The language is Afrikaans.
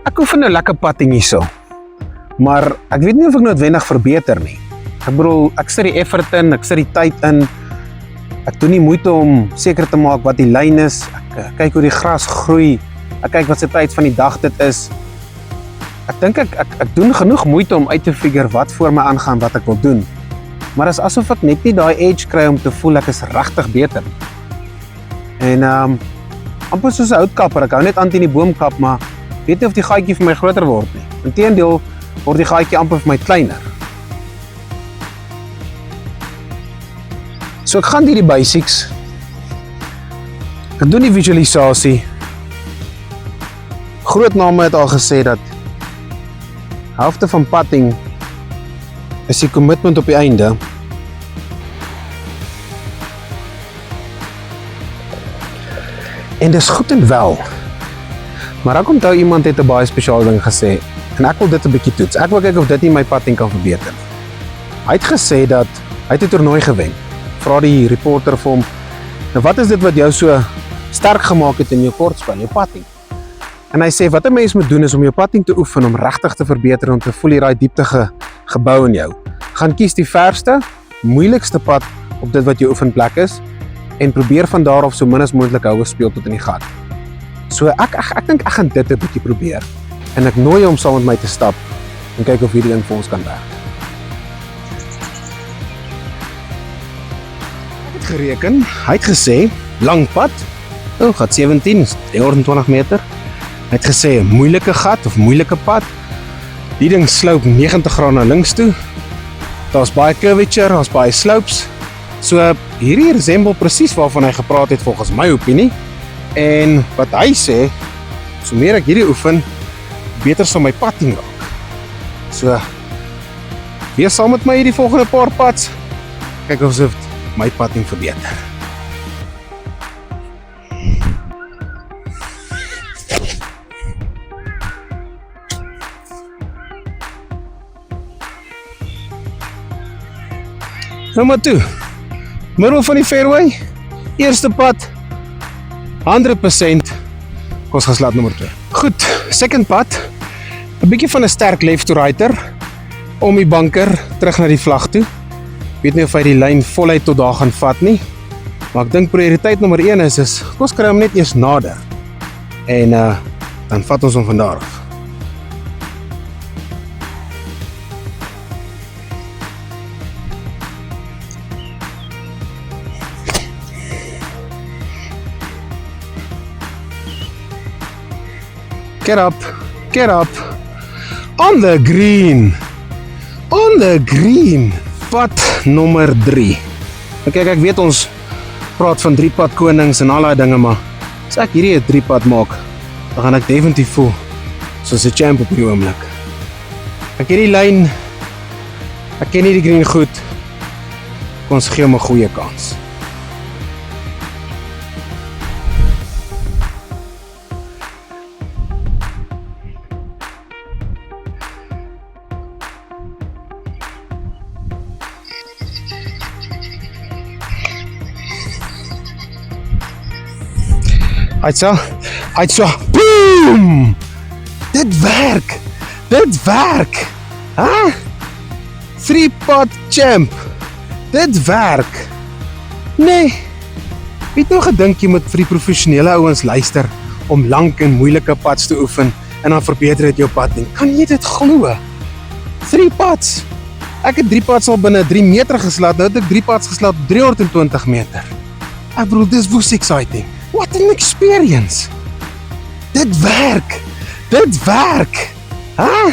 Ek oefen nou lekker patting hierso, maar ek weet nie of ek noodwendig verbeter nie. Ek bedoel, ek sit die effort in, ek sit die tyd in, ek doen nie moeite om seker te maak wat die lyn is, ek kyk hoe die gras groei, ek kyk wat se tyd van die dag dit is. Ek dink ek doen genoeg moeite om uit te figure wat voor my aangaan, wat ek wil doen. Maar dit is asof ek net nie daai edge kry om te voel ek is regtig beter. En amper soos 'n houtkapper, ek hou net aan teen die boomkap, maar weet nie of die gaatjie vir my groter word nie. Inteendeel word die gaatjie amper vir my kleiner. So ek gaan hierdie basics. Ek doen die visualisasie. Groot name het al gesê dat helfte van patting is die commitment op die einde. En dis goed en wel. Maar ek onthou iemand het 'n baie spesiale ding gesê en ek wil dit 'n bietjie toets. Ek wil kyk of dit nie my patting kan verbeter. Hy het gesê dat hy het 'n toernooi gewen. Vra die reporter vir hom, nou wat is dit wat jou so sterk gemaak het in jou kortspel, jou patting? En hy sê, wat 'n mens moet doen is om jou patting te oefen, om regtig te verbeter, om te voel hierdie diepte gebou in jou. Gaan kies die verste, moeilikste pad op dit wat jou oefenplek is, en probeer van daar af so min as moontlik houe speel tot in die gat. So ek dink ek gaan dit 'n bietjie probeer, en ek nooi hom saam met my te stap, en kyk of hierdie ding vir ons kan werk. Ek het gereken, hy het gesê, lang pad, gat 17, 320 meter, hy het gesê, 'n moeilike gat of moeilike pad, die ding sloop 90 grade na links toe, daar's baie curvature, daar's baie slopes, so hierdie resemble presies waarvan hy gepraat het volgens my opinie, en wat hy sê, so meer ek hierdie oefen, beter sal my patting raak. So, wees saam met my hierdie volgende paar pads, kyk of dit my patting verbeter. Nou maar toe, middel van die fairway, eerste pad, 100%, ons gaan slaat nommer 2. Goed, second pad, 'n bietjie van 'n sterk left to righter, om die banker, terug na die vlag toe. Weet nie of hy die lyn voluit tot daar gaan vat nie, maar ek dink prioriteit nommer 1 is, ons kry hom net eers nader, en dan vat ons hom van daar af. Get up, on the green, pad nommer 3. Kyk, ek weet ons praat van 3 pad konings en al daai dinge, maar as ek hierdie 'n 3 pad maak, dan gaan ek definitief voel soos 'n champ op die oomblik. Ek het die lyn, ek ken die green goed, ons gee hom 'n goeie kans. Uit so, boom! Dit werk! Huh? 3-pad champ, dit werk! Nee, weet nou gedink jy moet vir die professionele ouens luister, om lang en moeilike pads te oefen, en dan verbeter dit jou patting. Kan jy dit glo? 3 pads! Ek het 3 pads al binne 3 meter geslaat, nou het ek 3 pads geslaat op 320 meter. Ek bedoel, dis woes exciting. What an experience! Dit werk! Huh?